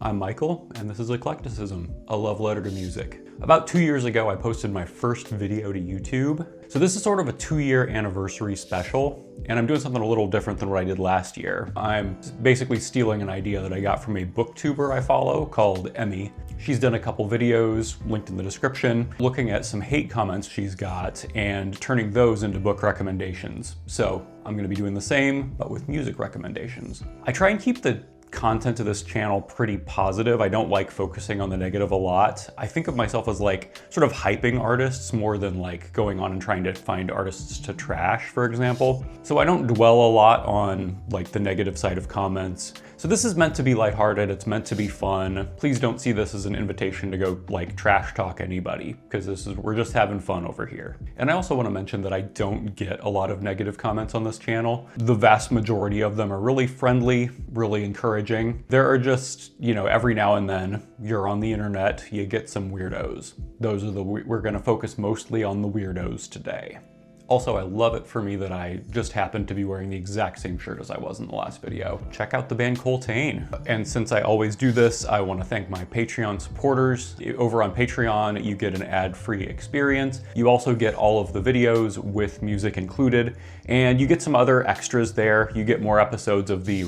I'm Michael, and this is Eclecticism, a love letter to music. About 2 years ago, I posted my first video to YouTube. So this is sort of a 2-year anniversary special, and I'm doing something a little different than what I did last year. I'm basically stealing an idea that I got from a booktuber I follow called Emmie. She's done a couple videos, linked in the description, looking at some hate comments she's got and turning those into book recommendations. So I'm gonna be doing the same, but with music recommendations. I try and keep the content of this channel pretty positive. I don't like focusing on the negative a lot. I think of myself as like sort of hyping artists more than like going on and trying to find artists to trash, for example. So I don't dwell a lot on like the negative side of comments. So this is meant to be lighthearted, it's meant to be fun. Please don't see this as an invitation to go like trash talk anybody, because we're just having fun over here. And I also want to mention that I don't get a lot of negative comments on this channel. The vast majority of them are really friendly, really encouraging. There are just, every now and then you're on the internet, you get some weirdos. We're gonna focus mostly on the weirdos today. Also, I love it for me that I just happened to be wearing the exact same shirt as I was in the last video. Check out the band Coltrane. And since I always do this, I want to thank my Patreon supporters. Over on Patreon, you get an ad-free experience. You also get all of the videos with music included, and you get some other extras there. You get more episodes of the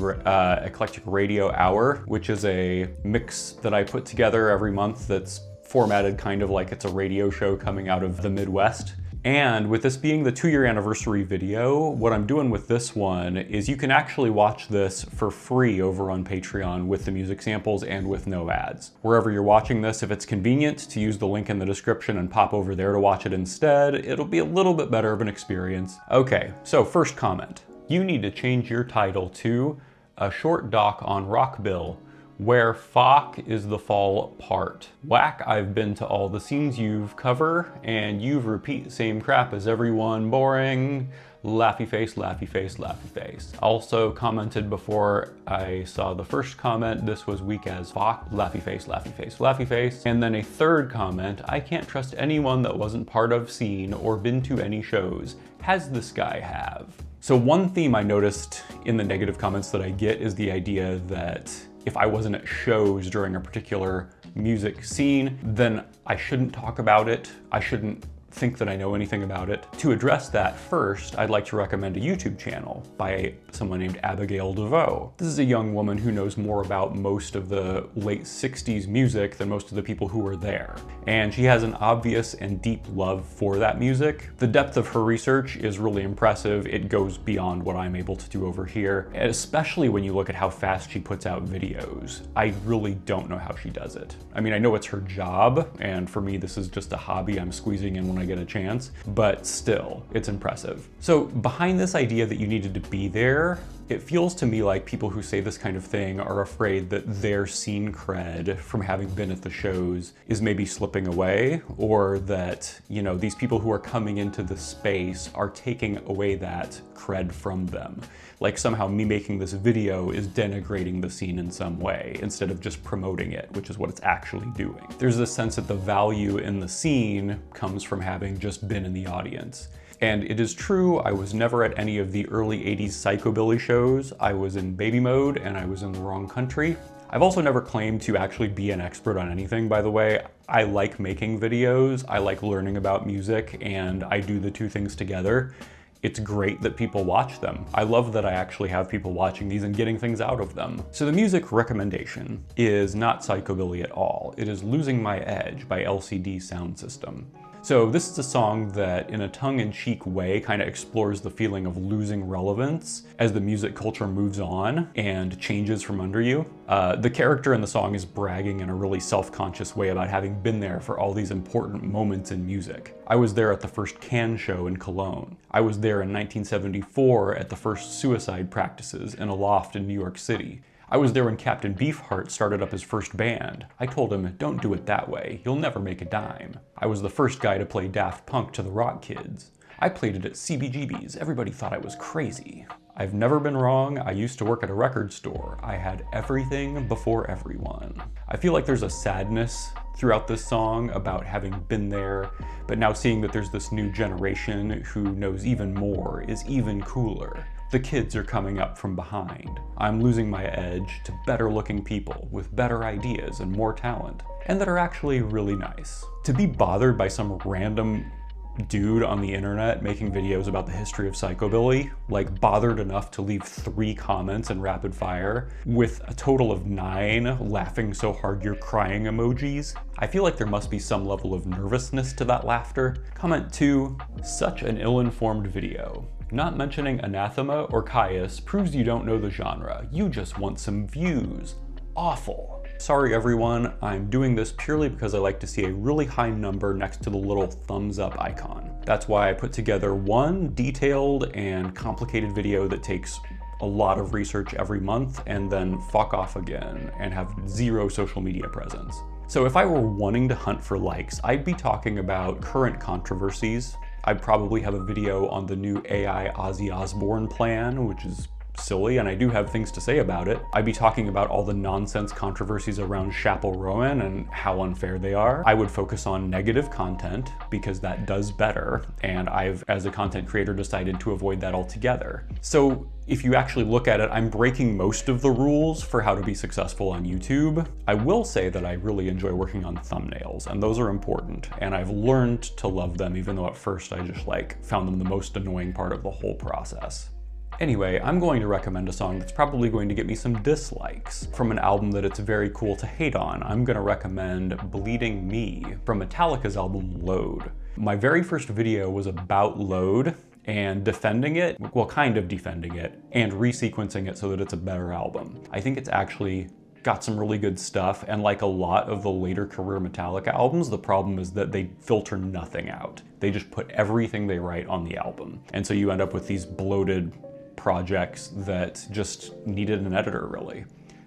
Eclectic Radio Hour, which is a mix that I put together every month that's formatted kind of like it's a radio show coming out of the Midwest. And with this being the 2-year anniversary video, what I'm doing with this one is you can actually watch this for free over on Patreon with the music samples and with no ads. Wherever you're watching this, if it's convenient to use the link in the description and pop over there to watch it instead, it'll be a little bit better of an experience. Okay, so first comment. You need to change your title to A Short Doc on Rockbill, where Fock is the fall part. Whack, I've been to all the scenes you've cover, and you've repeat same crap as everyone, boring. Laughy face, laughy face, laughy face. Also commented before I saw the first comment, this was weak as Fock, laughy face, laughy face, laughy face. And then a third comment, I can't trust anyone that wasn't part of scene or been to any shows. Has this guy have? So one theme I noticed in the negative comments that I get is the idea that if I wasn't at shows during a particular music scene, then I shouldn't talk about it. I shouldn't think that I know anything about it. To address that first, I'd like to recommend a YouTube channel by someone named Abigail DeVoe. This is a young woman who knows more about most of the late 60s music than most of the people who were there. And she has an obvious and deep love for that music. The depth of her research is really impressive. It goes beyond what I'm able to do over here, especially when you look at how fast she puts out videos. I really don't know how she does it. I mean, I know it's her job, and for me, this is just a hobby I'm squeezing in when I get a chance, but still, it's impressive. So behind this idea that you needed to be there, it feels to me like people who say this kind of thing are afraid that their scene cred from having been at the shows is maybe slipping away, or that, these people who are coming into the space are taking away that cred from them. Like somehow me making this video is denigrating the scene in some way, instead of just promoting it, which is what it's actually doing. There's this sense that the value in the scene comes from having just been in the audience. And it is true, I was never at any of the early 80s psychobilly shows. I was in baby mode and I was in the wrong country. I've also never claimed to actually be an expert on anything, by the way. I like making videos, I like learning about music, and I do the two things together. It's great that people watch them. I love that I actually have people watching these and getting things out of them. So the music recommendation is not psychobilly at all. It is Losing My Edge by LCD Soundsystem. So this is a song that, in a tongue-in-cheek way, kind of explores the feeling of losing relevance as the music culture moves on and changes from under you. The character in the song is bragging in a really self-conscious way about having been there for all these important moments in music. I was there at the first Can show in Cologne. I was there in 1974 at the first Suicide Practices in a loft in New York City. I was there when Captain Beefheart started up his first band. I told him, don't do it that way, you'll never make a dime. I was the first guy to play Daft Punk to the Rock Kids. I played it at CBGB's, everybody thought I was crazy. I've never been wrong, I used to work at a record store. I had everything before everyone. I feel like there's a sadness throughout this song about having been there, but now seeing that there's this new generation who knows even more is even cooler. The kids are coming up from behind. I'm losing my edge to better looking people with better ideas and more talent, and that are actually really nice. To be bothered by some random dude on the internet making videos about the history of psychobilly, like bothered enough to leave 3 comments in rapid fire with a total of 9 laughing so hard you're crying emojis, I feel like there must be some level of nervousness to that laughter. Comment 2, such an ill-informed video. Not mentioning Anathema or Caius proves you don't know the genre. You just want some views. Awful. Sorry everyone, I'm doing this purely because I like to see a really high number next to the little thumbs up icon. That's why I put together one detailed and complicated video that takes a lot of research every month and then fuck off again and have 0 social media presence. So if I were wanting to hunt for likes, I'd be talking about current controversies. I'd probably have a video on the new AI Ozzy Osbourne plan, which is silly, and I do have things to say about it. I'd be talking about all the nonsense controversies around Chapel Rowan and how unfair they are. I would focus on negative content because that does better, and I've, as a content creator, decided to avoid that altogether. So if you actually look at it, I'm breaking most of the rules for how to be successful on YouTube. I will say that I really enjoy working on thumbnails, and those are important, and I've learned to love them, even though at first I just found them the most annoying part of the whole process. Anyway, I'm going to recommend a song that's probably going to get me some dislikes. From an album that it's very cool to hate on, I'm going to recommend Bleeding Me from Metallica's album Load. My very first video was about Load and defending it, well, kind of defending it, and resequencing it so that it's a better album. I think it's actually got some really good stuff, and like a lot of the later career Metallica albums, the problem is that they filter nothing out. They just put everything they write on the album. And so you end up with these bloated projects that just needed an editor, really.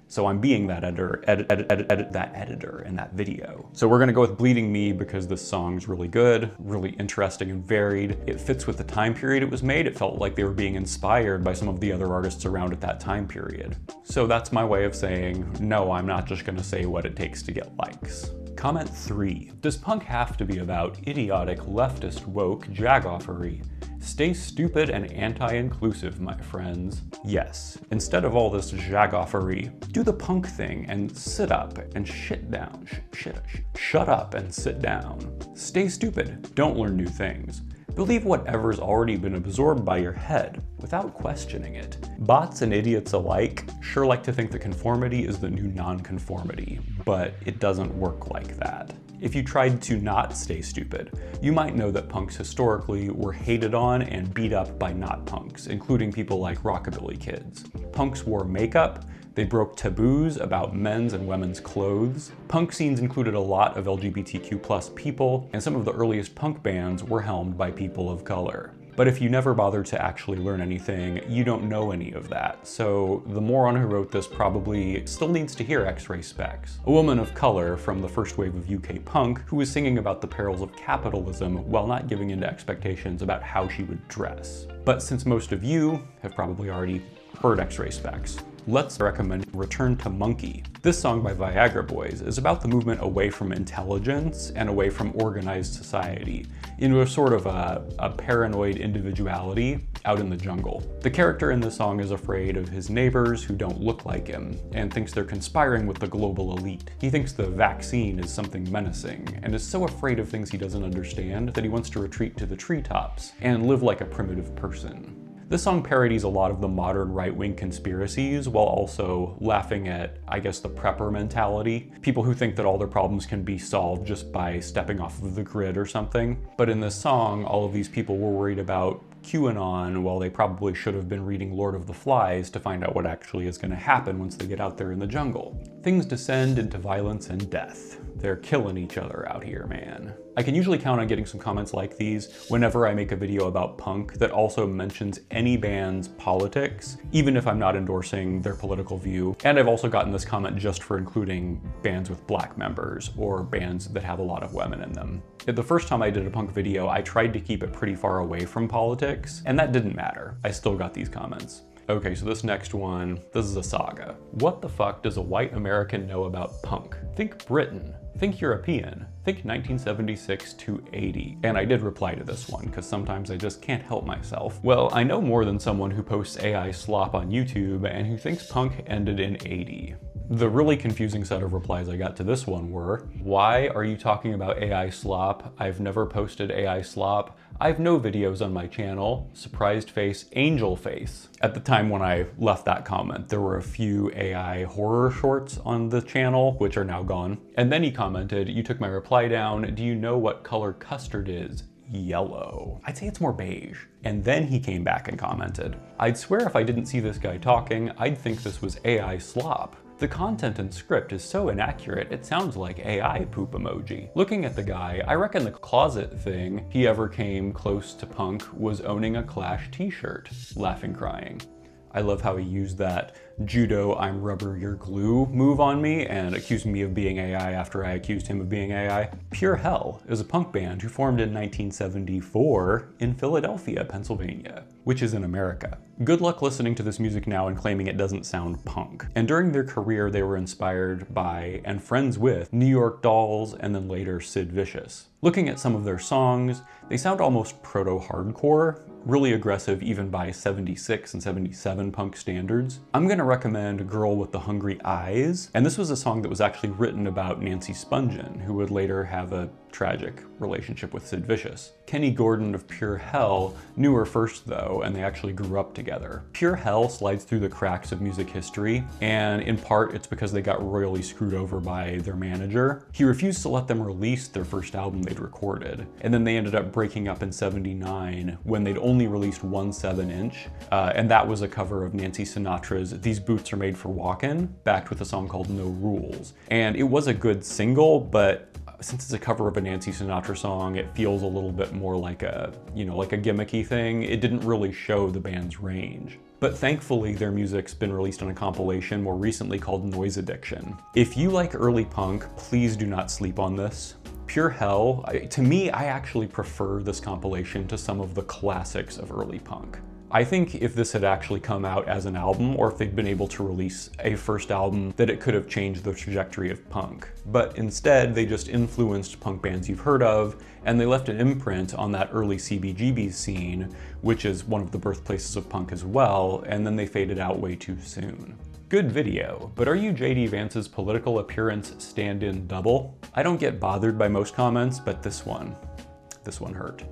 So I'm being that editor, that editor in that video. So we're gonna go with Bleeding Me because this song's really good, really interesting and varied. It fits with the time period it was made. It felt like they were being inspired by some of the other artists around at that time period. So that's my way of saying, no, I'm not just gonna say what it takes to get likes. Comment 3, does punk have to be about idiotic, leftist, woke jagoffery? Stay stupid and anti-inclusive, my friends. Yes, instead of all this jagoffery, do the punk thing and sit up and shit down. Shut up and sit down. Stay stupid, don't learn new things. Believe whatever's already been absorbed by your head without questioning it. Bots and idiots alike sure like to think that conformity is the new non-conformity, but it doesn't work like that. If you tried to not stay stupid, you might know that punks historically were hated on and beat up by not punks, including people like rockabilly kids. Punks wore makeup, they broke taboos about men's and women's clothes. Punk scenes included a lot of LGBTQ+ people, and some of the earliest punk bands were helmed by people of color. But if you never bothered to actually learn anything, you don't know any of that. So the moron who wrote this probably still needs to hear X-Ray Specs, a woman of color from the first wave of UK punk who was singing about the perils of capitalism while not giving in to expectations about how she would dress. But since most of you have probably already heard X-Ray Specs, let's recommend Return to Monke. This song by Viagra Boys is about the movement away from intelligence and away from organized society into a sort of a paranoid individuality out in the jungle. The character in the song is afraid of his neighbors who don't look like him and thinks they're conspiring with the global elite. He thinks the vaccine is something menacing and is so afraid of things he doesn't understand that he wants to retreat to the treetops and live like a primitive person. This song parodies a lot of the modern right-wing conspiracies while also laughing at, I guess, the prepper mentality. People who think that all their problems can be solved just by stepping off of the grid or something. But in this song, all of these people were worried about QAnon while they probably should have been reading Lord of the Flies to find out what actually is going to happen once they get out there in the jungle. Things descend into violence and death. They're killing each other out here, man. I can usually count on getting some comments like these whenever I make a video about punk that also mentions any band's politics, even if I'm not endorsing their political view. And I've also gotten this comment just for including bands with black members or bands that have a lot of women in them. The first time I did a punk video, I tried to keep it pretty far away from politics, and that didn't matter. I still got these comments. Okay, so this next one, this is a saga. What the fuck does a white American know about punk? Think Britain, think European, think 1976 to 80. And I did reply to this one, because sometimes I just can't help myself. Well, I know more than someone who posts AI slop on YouTube and who thinks punk ended in 80. The really confusing set of replies I got to this one were, why are you talking about AI slop? I've never posted AI slop. I have no videos on my channel. Surprised face, angel face. At the time when I left that comment, there were a few AI horror shorts on the channel, which are now gone. And then he commented, you took my reply down. Do you know what color custard is? Yellow. I'd say it's more beige. And then he came back and commented, I'd swear if I didn't see this guy talking, I'd think this was AI slop. The content and script is so inaccurate, it sounds like AI poop emoji. Looking at the guy, I reckon the closet thing he ever came close to punk was owning a Clash t-shirt. Laughing, crying. I love how he used that judo I'm rubber, you're glue move on me and accused me of being AI after I accused him of being AI. Pure Hell is a punk band who formed in 1974 in Philadelphia, Pennsylvania, which is in America. Good luck listening to this music now and claiming it doesn't sound punk. And during their career, they were inspired by and friends with New York Dolls and then later Sid Vicious. Looking at some of their songs, they sound almost proto-hardcore, really aggressive even by 76 and 77 punk standards. I'm gonna recommend Girl with the Hungry Eyes, and this was a song that was actually written about Nancy Spungen, who would later have a tragic relationship with Sid Vicious. Kenny Gordon of Pure Hell knew her first though, and they actually grew up together. Pure Hell slides through the cracks of music history, and in part it's because they got royally screwed over by their manager. He refused to let them release their first album they'd recorded, and then they ended up breaking up in '79 when they'd only released one 7-inch, and that was a cover of Nancy Sinatra's These Boots Are Made for Walkin', backed with a song called No Rules. And it was a good single, but since it's a cover of a Nancy Sinatra song, it feels a little bit more like a, like a gimmicky thing. It didn't really show the band's range. But thankfully, their music's been released on a compilation more recently called Noise Addiction. If you like early punk, please do not sleep on this. Pure Hell, to me, I actually prefer this compilation to some of the classics of early punk. I think if this had actually come out as an album, or if they'd been able to release a first album, that it could have changed the trajectory of punk. But instead, they just influenced punk bands you've heard of, and they left an imprint on that early CBGB scene, which is one of the birthplaces of punk as well, and then they faded out way too soon. Good video, but are you JD Vance's political appearance stand-in double? I don't get bothered by most comments, but this one hurt.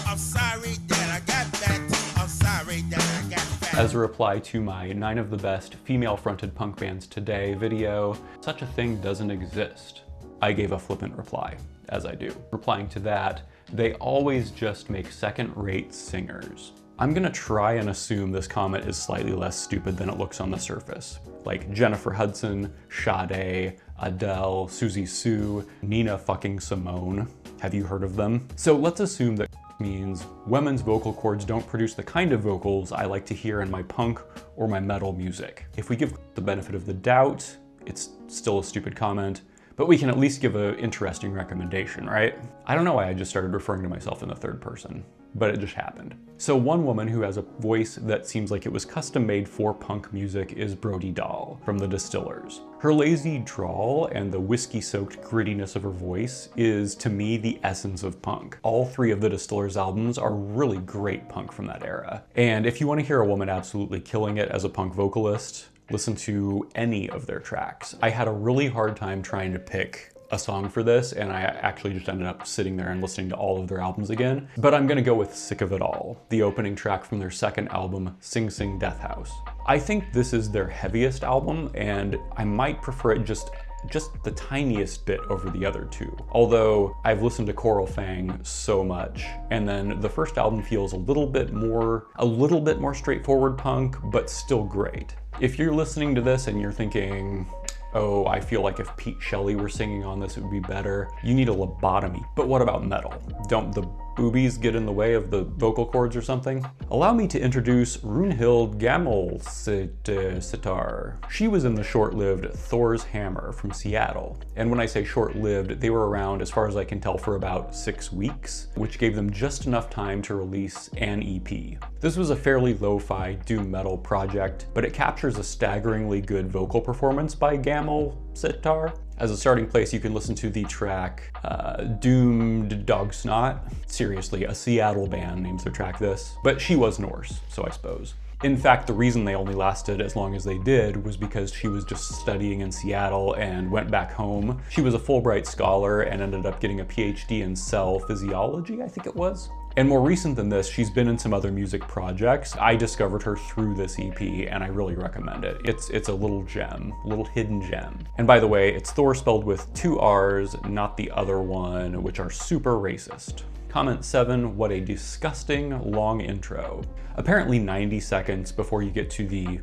I'm sorry that I got that. I'm sorry that I got that. As a reply to my 9 of the best female-fronted punk bands today video, such a thing doesn't exist. I gave a flippant reply, as I do. Replying to that, they always just make second-rate singers. I'm gonna try and assume this comment is slightly less stupid than it looks on the surface. Like Jennifer Hudson, Sade, Adele, Susie Sue, Nina fucking Simone. Have you heard of them? So let's assume that means women's vocal cords don't produce the kind of vocals I like to hear in my punk or my metal music. If we give the benefit of the doubt, it's still a stupid comment, but we can at least give an interesting recommendation, right? I don't know why I just started referring to myself in the third person, but it just happened. So one woman who has a voice that seems like it was custom made for punk music is Brody Dahl from the Distillers. Her lazy drawl and the whiskey-soaked grittiness of her voice is, to me, the essence of punk. All 3 of the Distillers albums are really great punk from that era. And if you want to hear a woman absolutely killing it as a punk vocalist, listen to any of their tracks. I had a really hard time trying to pick a song for this, and I actually just ended up sitting there and listening to all of their albums again. But I'm gonna go with Sick of It All, the opening track from their second album, Sing Sing Death House. I think this is their heaviest album, and I might prefer it just the tiniest bit over the other 2. Although I've listened to Coral Fang so much, and then the first album feels a little bit more straightforward punk, but still great. If you're listening to this and you're thinking, oh, I feel like if Pete Shelley were singing on this, it would be better, you need a lobotomy. But what about metal? Don't the boobies get in the way of the vocal cords or something. Allow me to introduce Runhild Gammelsitar. She was in the short-lived Thor's Hammer from Seattle. And when I say short-lived, they were around, as far as I can tell, for about 6 weeks, which gave them just enough time to release an EP. This was a fairly lo-fi doom metal project, but it captures a staggeringly good vocal performance by Gammelsitar. As a starting place, you can listen to the track Dommedagsnatt. Seriously, a Seattle band names their track this, but she was Norse, so I suppose. In fact, the reason they only lasted as long as they did was because she was just studying in Seattle and went back home. She was a Fulbright scholar and ended up getting a PhD in cell physiology, I think it was. And more recent than this, she's been in some other music projects. I discovered her through this EP and I really recommend it. It's a little gem, a little hidden gem. And by the way, it's Thor spelled with 2 R's, not the other one, which are super racist. Comment 7, what a disgusting long intro. Apparently 90 seconds before you get to the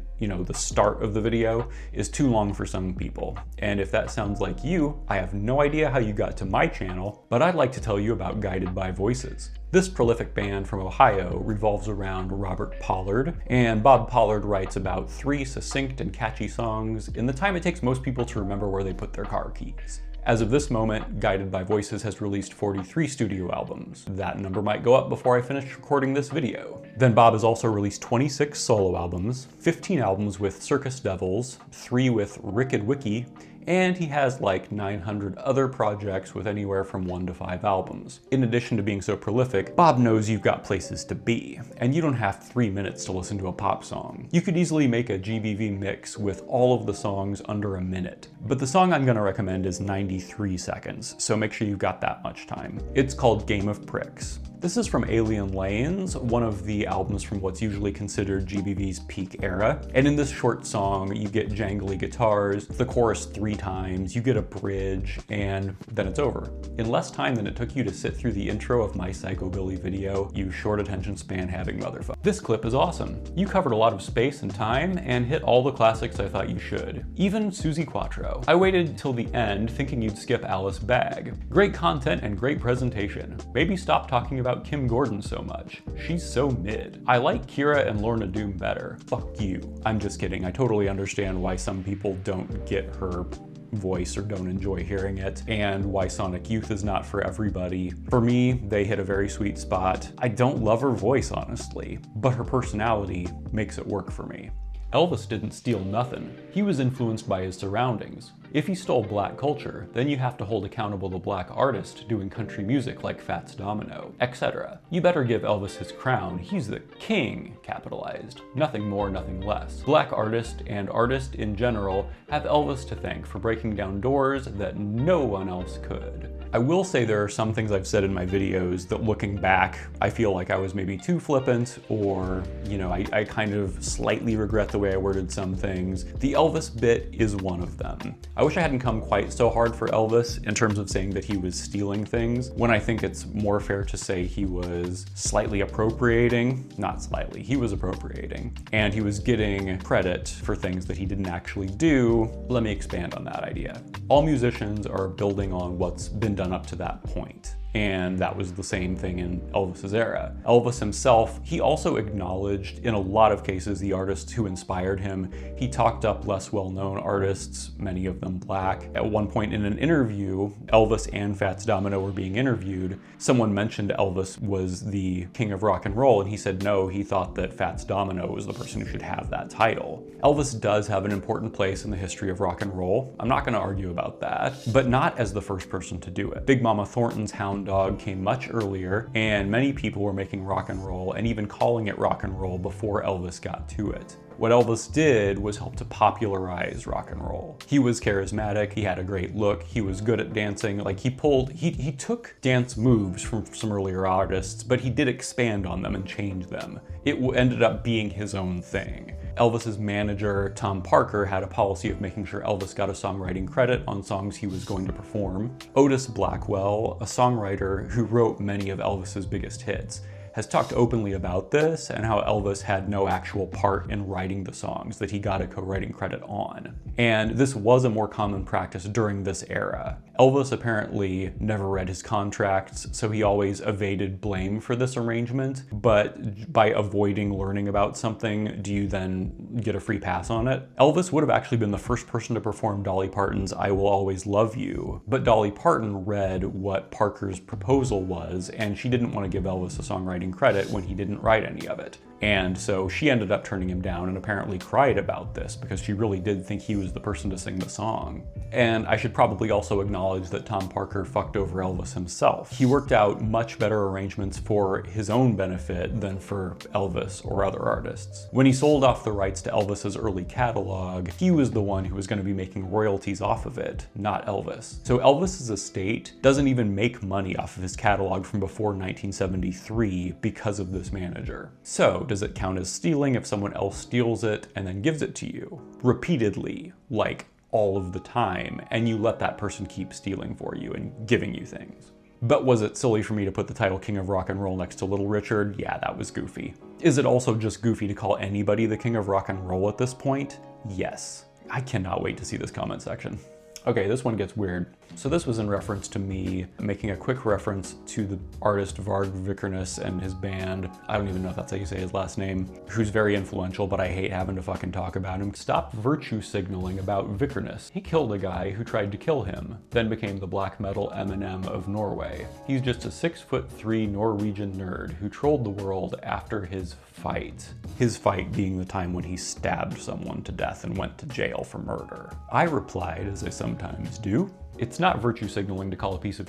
start of the video is too long for some people. And if that sounds like you, I have no idea how you got to my channel, but I'd like to tell you about Guided by Voices. This prolific band from Ohio revolves around Robert Pollard, and Bob Pollard writes about 3 succinct and catchy songs in the time it takes most people to remember where they put their car keys. As of this moment, Guided by Voices has released 43 studio albums. That number might go up before I finish recording this video. Then Bob has also released 26 solo albums, 15 albums with Circus Devils, 3 with Ricked Wiki, and he has like 900 other projects with anywhere from 1 to 5 albums. In addition to being so prolific, Bob knows you've got places to be, and you don't have 3 minutes to listen to a pop song. You could easily make a GBV mix with all of the songs under a minute, but the song I'm gonna recommend is 93 seconds, so make sure you've got that much time. It's called Game of Pricks. This is from Alien Lanes, one of the albums from what's usually considered GBV's peak era. And in this short song, you get jangly guitars, the chorus 3 times, you get a bridge, and then it's over. In less time than it took you to sit through the intro of my Psychobilly video, you short attention span having motherfucker. This clip is awesome. You covered a lot of space and time and hit all the classics I thought you should. Even Suzi Quatro. I waited till the end thinking you'd skip Alice Bag. Great content and great presentation. Maybe stop talking about Kim Gordon so much. She's so mid. I like Kira and Lorna Doom better. Fuck you. I'm just kidding. I totally understand why some people don't get her voice or don't enjoy hearing it, and why Sonic Youth is not for everybody. For me, they hit a very sweet spot. I don't love her voice, honestly, but her personality makes it work for me. Elvis didn't steal nothing. He was influenced by his surroundings. If he stole black culture, then you have to hold accountable the black artist doing country music like Fats Domino, etc. You better give Elvis his crown. He's the king, capitalized. Nothing more, nothing less. Black artist and artist in general have Elvis to thank for breaking down doors that no one else could. I will say there are some things I've said in my videos that looking back, I feel like I was maybe too flippant, or, I kind of slightly regret the way I worded some things. The Elvis bit is one of them. I wish I hadn't come quite so hard for Elvis in terms of saying that he was stealing things, when I think it's more fair to say he was slightly appropriating, not slightly, he was appropriating, and he was getting credit for things that he didn't actually do. Let me expand on that idea. All musicians are building on what's been done up to that point. And that was the same thing in Elvis's era. Elvis himself, he also acknowledged in a lot of cases the artists who inspired him. He talked up less well-known artists, many of them black. At one point in an interview, Elvis and Fats Domino were being interviewed. Someone mentioned Elvis was the king of rock and roll, and he said no, he thought that Fats Domino was the person who should have that title. Elvis does have an important place in the history of rock and roll. I'm not gonna argue about that, but not as the first person to do it. Big Mama Thornton's Hound Dog came much earlier, and many people were making rock and roll and even calling it rock and roll before Elvis got to it. What Elvis did was help to popularize rock and roll. He was charismatic, he had a great look, he was good at dancing. Like he took dance moves from some earlier artists, but he did expand on them and change them. It ended up being his own thing. Elvis's manager, Tom Parker, had a policy of making sure Elvis got a songwriting credit on songs he was going to perform. Otis Blackwell, a songwriter who wrote many of Elvis's biggest hits, has talked openly about this and how Elvis had no actual part in writing the songs that he got a co-writing credit on. And this was a more common practice during this era. Elvis apparently never read his contracts, so he always evaded blame for this arrangement, but by avoiding learning about something, do you then get a free pass on it? Elvis would have actually been the first person to perform Dolly Parton's I Will Always Love You, but Dolly Parton read what Parker's proposal was, and she didn't want to give Elvis a songwriting credit when he didn't write any of it. And so she ended up turning him down and apparently cried about this because she really did think he was the person to sing the song. And I should probably also acknowledge that Tom Parker fucked over Elvis himself. He worked out much better arrangements for his own benefit than for Elvis or other artists. When he sold off the rights to Elvis's early catalog, he was the one who was going to be making royalties off of it, not Elvis. So Elvis's estate doesn't even make money off of his catalog from before 1973 because of this manager. So does it count as stealing if someone else steals it and then gives it to you repeatedly, like all of the time, and you let that person keep stealing for you and giving you things? But was it silly for me to put the title King of Rock and Roll next to Little Richard? Yeah, that was goofy. Is it also just goofy to call anybody the King of Rock and Roll at this point? Yes. I cannot wait to see this comment section. Okay, this one gets weird. So this was in reference to me making a quick reference to the artist Varg Vikernes and his band. I don't even know if that's how you say his last name, who's very influential, but I hate having to fucking talk about him. Stop virtue signaling about Vikernes. He killed a guy who tried to kill him, then became the black metal Eminem of Norway. He's just a 6'3" Norwegian nerd who trolled the world after his fight. His fight being the time when he stabbed someone to death and went to jail for murder. I replied, as I sometimes do, it's not virtue signaling to call a piece of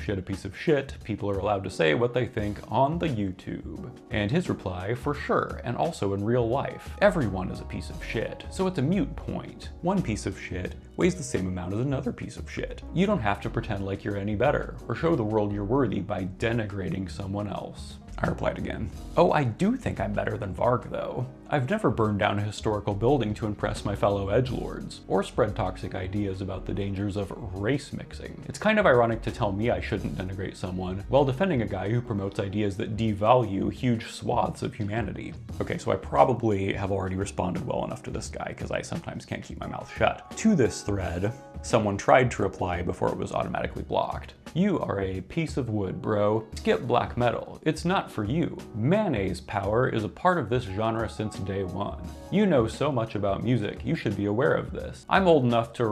shit. People are allowed to say what they think on the YouTube. And his reply, for sure, and also in real life. Everyone is a piece of shit, so it's a moot point. One piece of shit weighs the same amount as another piece of shit. You don't have to pretend like you're any better, or show the world you're worthy by denigrating someone else. I replied again. Oh, I do think I'm better than Varg, though. I've never burned down a historical building to impress my fellow edgelords, or spread toxic ideas about the dangers of race mixing. It's kind of ironic to tell me I shouldn't denigrate someone, while defending a guy who promotes ideas that devalue huge swaths of humanity. Okay, so I probably have already responded well enough to this guy, because I sometimes can't keep my mouth shut. To this thread, someone tried to reply before it was automatically blocked. You are a piece of wood, bro. Skip black metal. It's not for you. Mayonnaise power is a part of this genre since day one. You know so much about music, you should be aware of this. I'm old enough to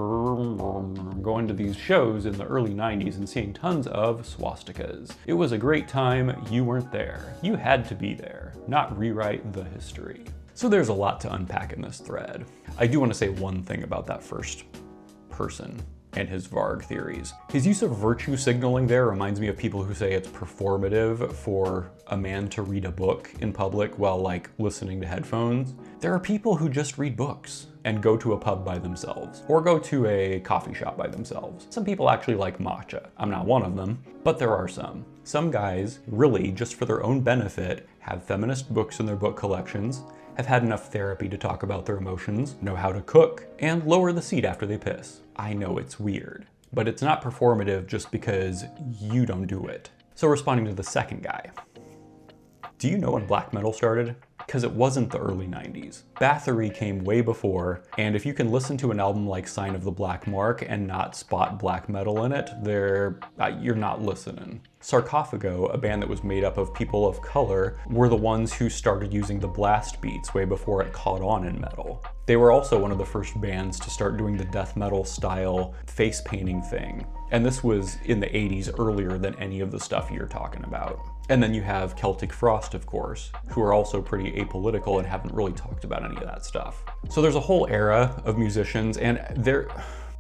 go into these shows in the early 90s and seeing tons of swastikas. It was a great time, you weren't there. You had to be there, not rewrite the history. So there's a lot to unpack in this thread. I do want to say one thing about that first person and his Varg theories. His use of virtue signaling there reminds me of people who say it's performative for a man to read a book in public while like listening to headphones. There are people who just read books and go to a pub by themselves or go to a coffee shop by themselves. Some people actually like matcha. I'm not one of them, but there are some. Some guys really just for their own benefit have feminist books in their book collections, have had enough therapy to talk about their emotions, know how to cook, and lower the seat after they piss. I know it's weird, but it's not performative just because you don't do it. So responding to the second guy. Do you know when black metal started? Because it wasn't the early 90s. Bathory came way before, and if you can listen to an album like Sign of the Black Mark and not spot black metal in it, you're not listening. Sarcofago, a band that was made up of people of color, were the ones who started using the blast beats way before it caught on in metal. They were also one of the first bands to start doing the death metal style face painting thing. And this was in the 80s, earlier than any of the stuff you're talking about. And then you have Celtic Frost, of course, who are also pretty apolitical and haven't really talked about any of that stuff. So there's a whole era of musicians, and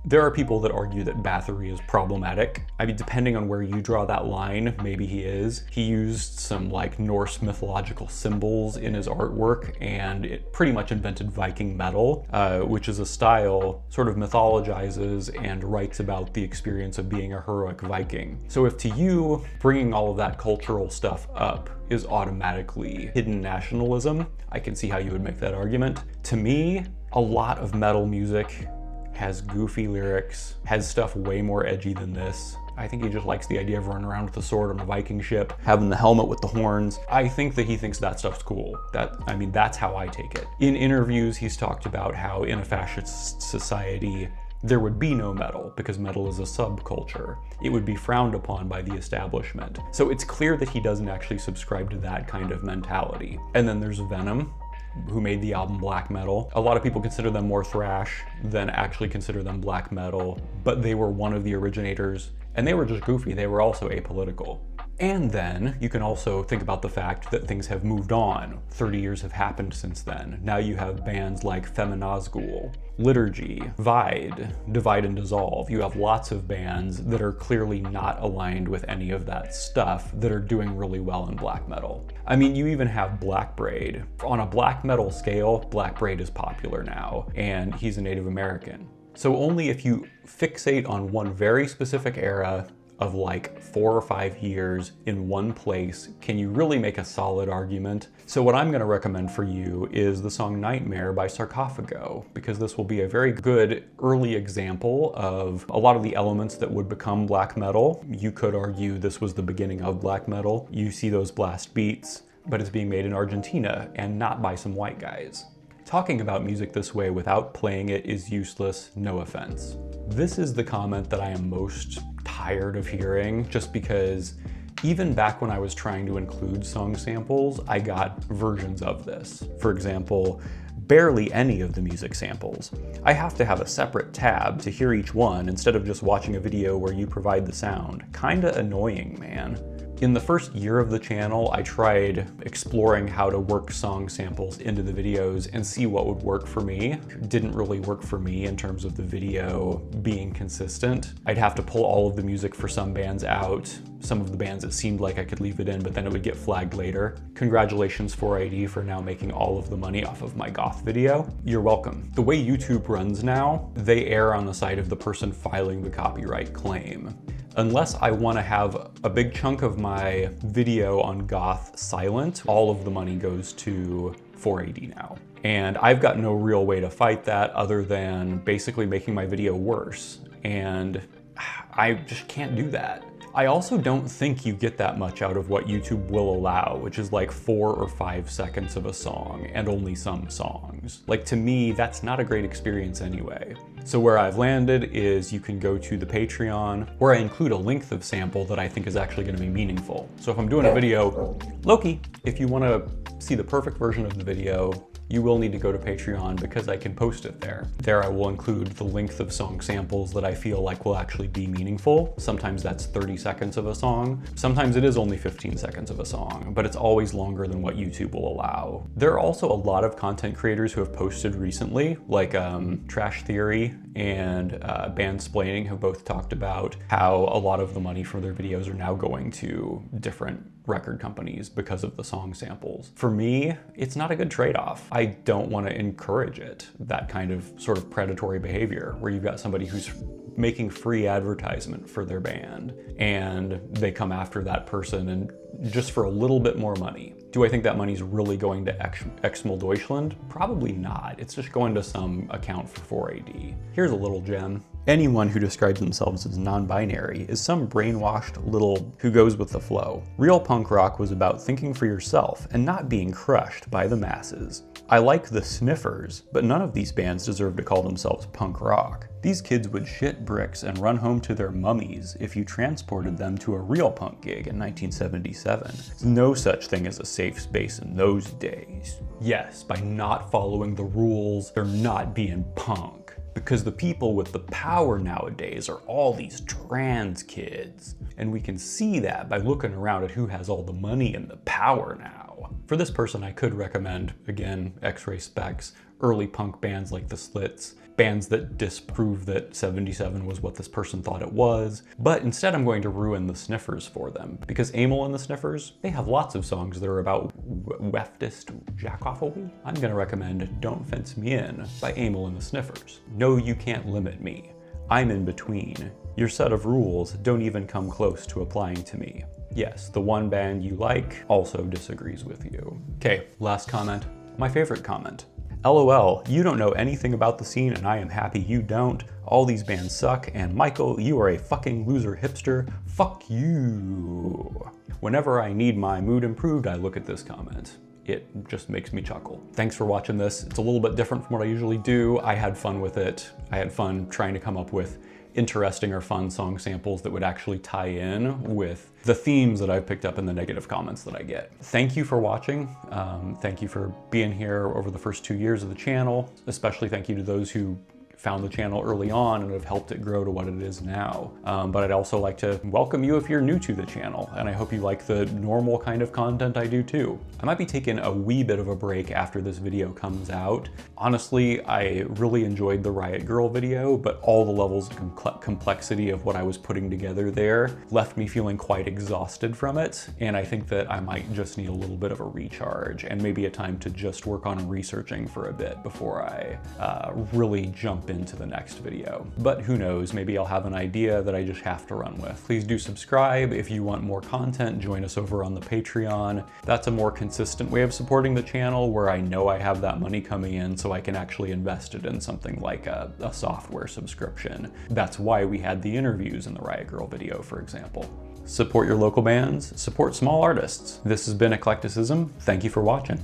there are people that argue that Bathory is problematic. I mean, depending on where you draw that line, maybe he is. He used some like Norse mythological symbols in his artwork, and it pretty much invented Viking metal, which is a style sort of mythologizes and writes about the experience of being a heroic Viking. So if to you, bringing all of that cultural stuff up is automatically hidden nationalism, I can see how you would make that argument. To me, a lot of metal music has goofy lyrics, has stuff way more edgy than this, I think he just likes the idea of running around with a sword on a Viking ship, having the helmet with the horns. I think that he thinks that stuff's cool. That's how I take it. In interviews, he's talked about how in a fascist society, there would be no metal because metal is a subculture. It would be frowned upon by the establishment. So it's clear that he doesn't actually subscribe to that kind of mentality. And then there's Venom, who made the album Black Metal. A lot of people consider them more thrash than actually consider them black metal, but they were one of the originators, and they were just goofy. They were also apolitical. And then you can also think about the fact that things have moved on. 30 years have happened since then. Now you have bands like Feminazgul, Liturgy, Divide and Dissolve. You have lots of bands that are clearly not aligned with any of that stuff that are doing really well in black metal. I mean, you even have Black Braid. On a black metal scale, Black Braid is popular now, and he's a Native American. So only if you fixate on one very specific era of like 4 or 5 years in one place can you really make a solid argument. So what I'm going to recommend for you is the song Nightmare by Sarcofago, because this will be a very good early example of a lot of the elements that would become black metal. You could argue this was the beginning of black metal. You see those blast beats, but it's being made in Argentina and not by some white guys. Talking about music this way without playing it is useless, no offense. This is the comment that I am most tired of hearing, just because even back when I was trying to include song samples, I got versions of this. For example, barely any of the music samples. I have to have a separate tab to hear each one instead of just watching a video where you provide the sound. Kinda annoying, man. In the first year of the channel, I tried exploring how to work song samples into the videos and see what would work for me. It didn't really work for me in terms of the video being consistent. I'd have to pull all of the music for some bands out. Some of the bands it seemed like I could leave it in, but then it would get flagged later. Congratulations 4AD for now making all of the money off of my goth video. You're welcome. The way YouTube runs now, they err on the side of the person filing the copyright claim. Unless I want to have a big chunk of my video on goth silent, all of the money goes to 4AD now. And I've got no real way to fight that other than basically making my video worse. And I just can't do that. I also don't think you get that much out of what YouTube will allow, which is like 4 or 5 seconds of a song, and only some songs. Like, to me, that's not a great experience anyway. So where I've landed is you can go to the Patreon, where I include a length of sample that I think is actually going to be meaningful. So if I'm doing a video, Loki, if you want to see the perfect version of the video, you will need to go to Patreon because I can post it there. There I will include the length of song samples that I feel like will actually be meaningful. Sometimes that's 30 seconds of a song. Sometimes it is only 15 seconds of a song, but it's always longer than what YouTube will allow. There are also a lot of content creators who have posted recently, like Trash Theory and Bandsplaining, have both talked about how a lot of the money from their videos are now going to different record companies because of the song samples. For me, it's not a good trade-off. I don't want to encourage it, that kind of sort of predatory behavior where you've got somebody who's making free advertisement for their band and they come after that person and just for a little bit more money. Do I think that money's really going to Exmal Deutschland? Probably not. It's just going to some account for 4AD. Here's a little gem. Anyone who describes themselves as non-binary is some brainwashed little who goes with the flow. Real punk rock was about thinking for yourself and not being crushed by the masses. I like the Sniffers, but none of these bands deserve to call themselves punk rock. These kids would shit bricks and run home to their mummies if you transported them to a real punk gig in 1977. There's no such thing as a safe space in those days. Yes, by not following the rules, they're not being punk. Because the people with the power nowadays are all these trans kids. And we can see that by looking around at who has all the money and the power now. For this person, I could recommend, again, X-Ray Specs, early punk bands like The Slits, bands that disprove that 77 was what this person thought it was. But instead, I'm going to ruin the Sniffers for them. Because Amyl and the Sniffers, they have lots of songs that are about leftist jack-offowy. I'm going to recommend Don't Fence Me In by Amyl and the Sniffers. No, you can't limit me. I'm in between. Your set of rules don't even come close to applying to me. Yes, the one band you like also disagrees with you. Okay, last comment. My favorite comment. LOL, you don't know anything about the scene and I am happy you don't. All these bands suck, and Michael, you are a fucking loser hipster. Fuck you. Whenever I need my mood improved, I look at this comment. It just makes me chuckle. Thanks for watching this. It's a little bit different from what I usually do. I had fun with it. I had fun trying to come up with interesting or fun song samples that would actually tie in with the themes that I've picked up in the negative comments that I get. Thank you for watching. Thank you for being here over the first 2 years of the channel. Especially thank you to those who found the channel early on and have helped it grow to what it is now. But I'd also like to welcome you if you're new to the channel, and I hope you like the normal kind of content I do too. I might be taking a wee bit of a break after this video comes out. Honestly, I really enjoyed the Riot Girl video, but all the levels of complexity of what I was putting together there left me feeling quite exhausted from it, and I think that I might just need a little bit of a recharge and maybe a time to just work on researching for a bit before I really jump into the next video. But who knows, maybe I'll have an idea that I just have to run with. Please do subscribe. If you want more content, join us over on the Patreon. That's a more consistent way of supporting the channel where I know I have that money coming in so I can actually invest it in something like a software subscription. That's why we had the interviews in the Riot Girl video, for example. Support your local bands, support small artists. This has been Eclecticism. Thank you for watching.